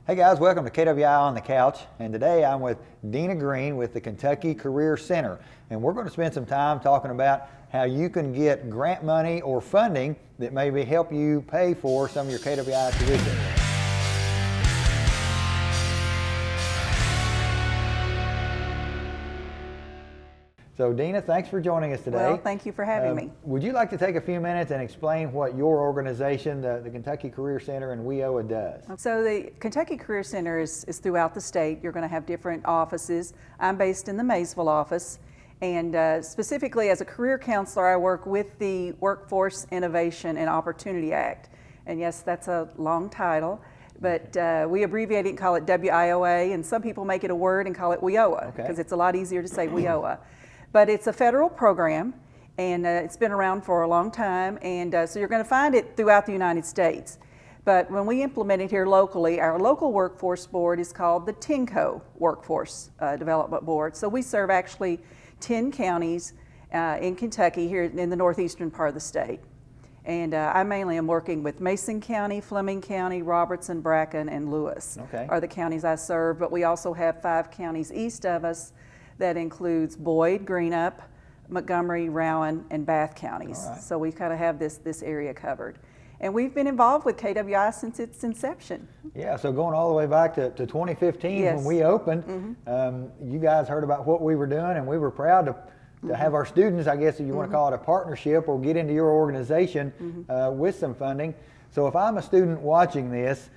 Hey guys, welcome to KWI on the Couch, and today I'm with Dena Greene with the Kentucky Career Center, and we're going to spend some time talking about how you can get grant money or funding that maybe help you pay for some of your KWI tuition. So Dena, thanks for joining us today. Well, thank you for having me. Would you like to take a few minutes and explain what your organization, the Kentucky Career Center and WIOA does? So the Kentucky Career Center is throughout the state. You're going to have different offices. I'm based in the Maysville office, and specifically as a career counselor, I work with the Workforce Innovation and Opportunity Act. And yes, that's a long title, but we abbreviate it and call it WIOA, and some people make it a word and call it WIOA because it's a lot easier to say WIOA. But it's a federal program, and it's been around for a long time, and so you're going to find it throughout the United States. But when we implement it here locally, our local workforce board is called the TNCO Workforce Development Board. So we serve actually 10 counties in Kentucky, here in the northeastern part of the state. And I mainly am working with Mason County, Fleming County, Robertson, Bracken, and Lewis are the counties I serve, but we also have 5 counties east of us. That includes Boyd, Greenup, Montgomery, Rowan, and Bath counties. So we kind of have this area covered. And we've been involved with KWI since its inception. Yeah, so going all the way back to 2015 when we opened, you guys heard about what we were doing, and we were proud to have our students, I guess if you want to call it a partnership, or get into your organization with some funding. So if I'm a student watching this,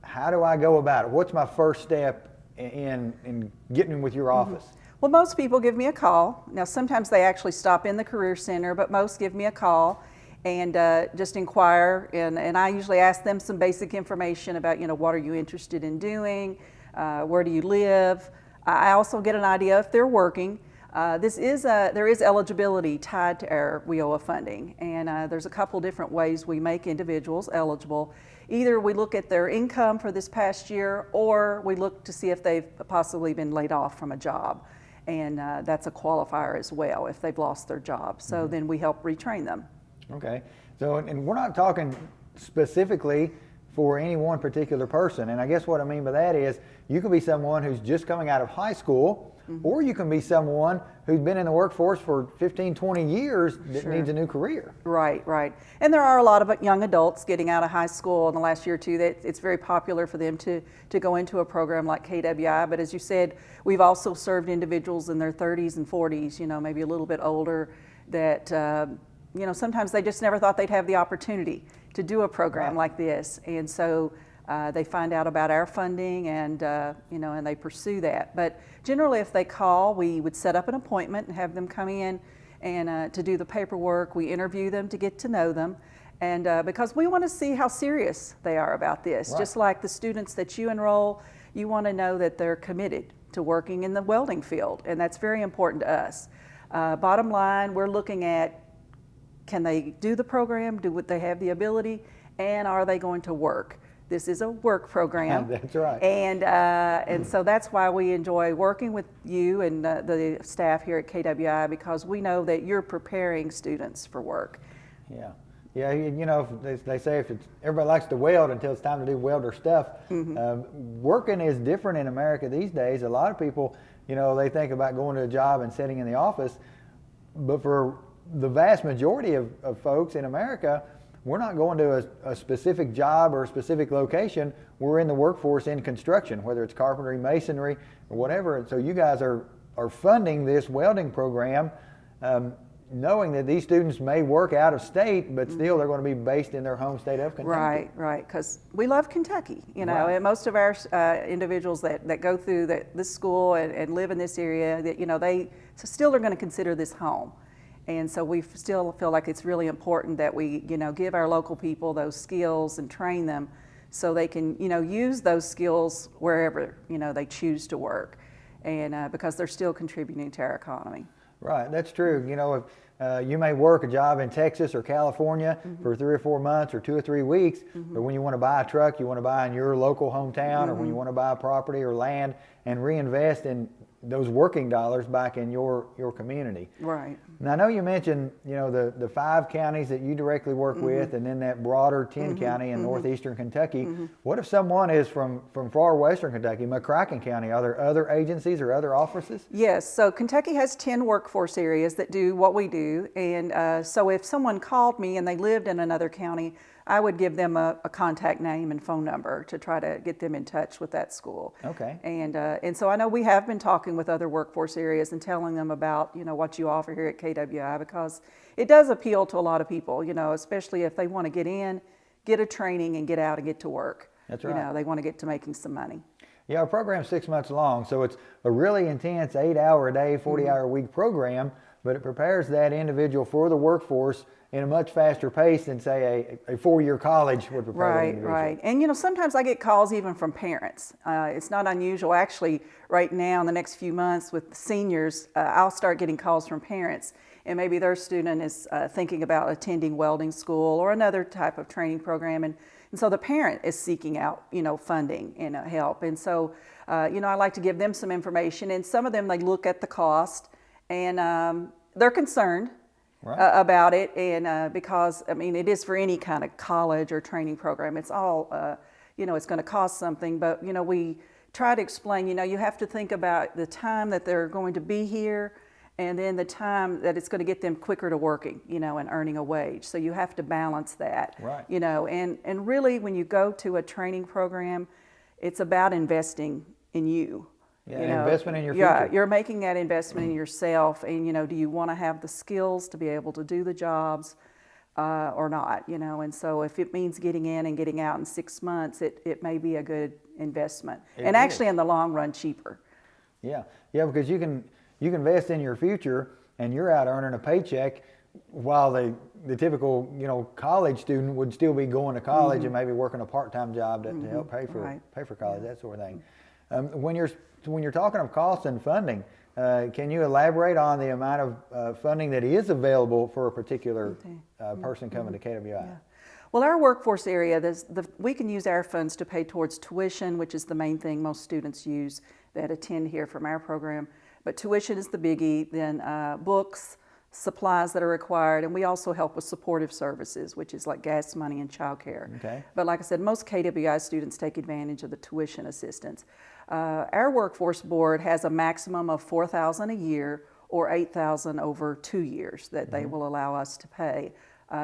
how do I go about it? What's my first step in getting with your office? Well, most people give me a call. Now, sometimes they actually stop in the Career Center, but most give me a call and just inquire. And I usually ask them some basic information about, what are you interested in doing? Where do you live? I also get an idea if they're working. There is eligibility tied to our WIOA funding, and there's a couple different ways we make individuals eligible. Either we look at their income for this past year, or we look to see if they've possibly been laid off from a job. And that's a qualifier as well if they've lost their job. So then we help retrain them. Okay. So, and we're not talking specifically for any one particular person. And I guess what I mean by that is you could be someone who's just coming out of high school, or you can be someone who's been in the workforce for 15, 20 years that needs a new career. Right. And there are a lot of young adults getting out of high school in the last year or two that it's very popular for them to go into a program like KWI. But as you said, we've also served individuals in their 30s and 40s, maybe a little bit older, that sometimes they just never thought they'd have the opportunity to do a program like this. And so they find out about our funding and and they pursue that. But generally, if they call, we would set up an appointment and have them come in and to do the paperwork. We interview them to get to know them, and because we want to see how serious they are about this. Just like the students that you enroll, you want to know that they're committed to working in the welding field, and that's very important to us. Bottom line, we're looking at, can they do the program? Do they have the ability? And are they going to work? This is a work program. That's right. And so that's why we enjoy working with you and the staff here at KWI, because we know that you're preparing students for work. Yeah. They say everybody likes to weld until it's time to do welder stuff. Working is different in America these days. A lot of people, they think about going to a job and sitting in the office, but for the vast majority of folks in America, we're not going to a specific job or a specific location. We're in the workforce in construction, whether it's carpentry, masonry, or whatever. And so you guys are funding this welding program, knowing that these students may work out of state, but still they're going to be based in their home state of Kentucky. Right, because we love Kentucky, and most of our individuals that go through this school and live in this area, that they still are going to consider this home. And so we still feel like it's really important that we, give our local people those skills and train them so they can, use those skills wherever, they choose to work, and because they're still contributing to our economy. Right, that's true. You may work a job in Texas or California for 3 or 4 months or 2 or 3 weeks, but when you want to buy a truck, you want to buy in your local hometown, or when you want to buy a property or land and reinvest in those working dollars back in your community. Right. Now, I know you mentioned, the 5 counties that you directly work with, and then that broader 10 county in northeastern Kentucky. What if someone is from far western Kentucky, McCracken County? Are there other agencies or other offices? Yes, so Kentucky has 10 workforce areas that do what we do, and so if someone called me and they lived in another county, I would give them a contact name and phone number to try to get them in touch with that school. Okay. And so I know we have been talking with other workforce areas and telling them about, what you offer here at KWI, because it does appeal to a lot of people, especially if they want to get in, get a training, and get out and get to work. That's right. They want to get to making some money. Yeah, our program's 6 months long, so it's a really intense 8-hour-a-day, 40-hour-a-week program, but it prepares that individual for the workforce in a much faster pace than, say, a 4-year college would prepare an individual. Right. And sometimes I get calls even from parents. It's not unusual. Actually, right now in the next few months with seniors, I'll start getting calls from parents, and maybe their student is thinking about attending welding school or another type of training program, and so the parent is seeking out, funding and help. And so, I like to give them some information, and some of them, they look at the cost, and they're concerned. Right. About it, and because it is for any kind of college or training program. It's all it's going to cost something, but we try to explain. You have to think about the time that they're going to be here, and then the time that it's going to get them quicker to working, and earning a wage. So you have to balance that. Right. And really, when you go to a training program, it's about investing in you. Yeah, investment in your future. Yeah, you're making that investment in yourself, and do you want to have the skills to be able to do the jobs or not? And so if it means getting in and getting out in 6 months, it may be a good investment, and actually in the long run cheaper. Yeah, because you can invest in your future, and you're out earning a paycheck, while the typical college student would still be going to college and maybe working a part-time job to help pay for college, that sort of thing. When you're talking of costs and funding, can you elaborate on the amount of funding that is available for a particular person coming to KWI? Yeah. Well, our workforce area, we can use our funds to pay towards tuition, which is the main thing most students use that attend here from our program. But tuition is the biggie, then books, supplies that are required, and we also help with supportive services, which is like gas money and childcare. Okay. But like I said, most KWI students take advantage of the tuition assistance. Our workforce board has a maximum of $4,000 a year or $8,000 over 2 years that they will allow us to pay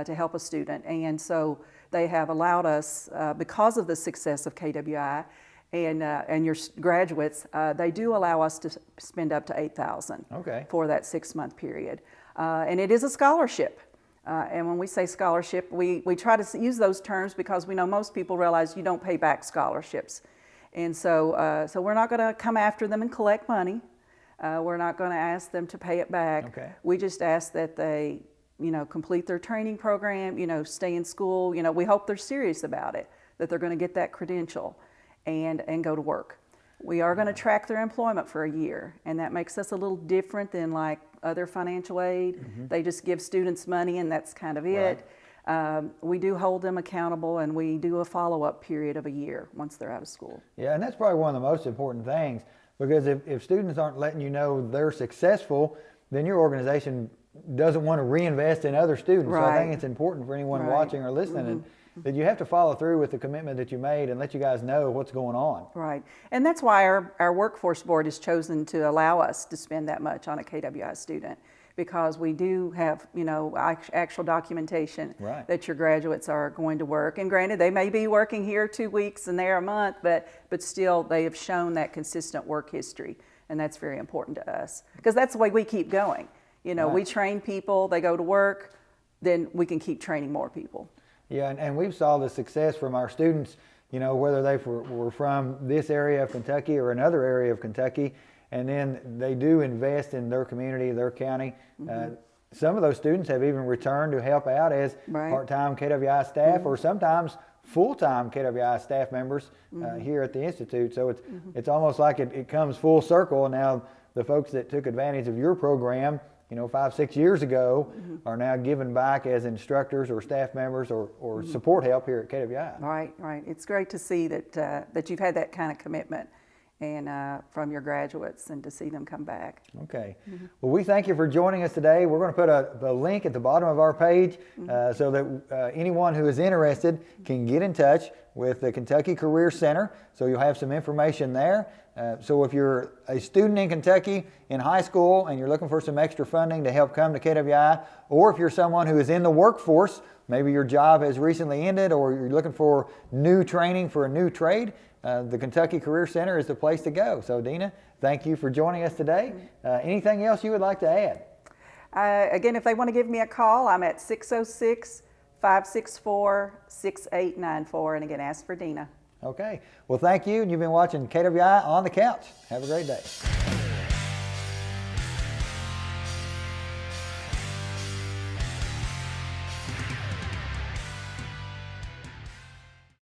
to help a student. And so they have allowed us, because of the success of KWI and your graduates, they do allow us to spend up to $8,000 for that 6-month period. And it is a scholarship. And when we say scholarship, we try to use those terms because we know most people realize you don't pay back scholarships. And so we're not going to come after them and collect money. We're not going to ask them to pay it back. Okay. We just ask that they, complete their training program, stay in school. We hope they're serious about it, that they're going to get that credential and go to work. We are going to track their employment for a year, and that makes us a little different than like other financial aid. They just give students money and that's kind of it. We do hold them accountable, and we do a follow-up period of a year once they're out of school. Yeah, and that's probably one of the most important things, because if students aren't letting you know they're successful, then your organization doesn't want to reinvest in other students. Right. So I think it's important for anyone watching or listening that you have to follow through with the commitment that you made and let you guys know what's going on. Right, and that's why our workforce board has chosen to allow us to spend that much on a KWI student, because we do have, actual documentation that your graduates are going to work. And granted, they may be working here 2 weeks and there a month, but still they have shown that consistent work history, and that's very important to us, because that's the way we keep going. We train people, they go to work, then we can keep training more people. Yeah, and we've saw the success from our students, whether they were from this area of Kentucky or another area of Kentucky, and then they do invest in their community, their county. Some of those students have even returned to help out as part-time KWI staff or sometimes full-time KWI staff members here at the Institute. So it's almost like it comes full circle, and now the folks that took advantage of your program 5-6 years ago are now giving back as instructors or staff members or support help here at KWI. Right. It's great to see that you've had that kind of commitment and from your graduates, and to see them come back. Okay. Well, we thank you for joining us today. We're going to put a link at the bottom of our page so that anyone who is interested can get in touch with the Kentucky Career Center. So you'll have some information there. So if you're a student in Kentucky in high school and you're looking for some extra funding to help come to KWI, or if you're someone who is in the workforce, maybe your job has recently ended or you're looking for new training for a new trade, the Kentucky Career Center is the place to go. So Dena, thank you for joining us today. Anything else you would like to add? Again, if they want to give me a call, I'm at 606-564-6894, and again, ask for Dena. Okay. Well, thank you. And you've been watching KWI On the Couch. Have a great day.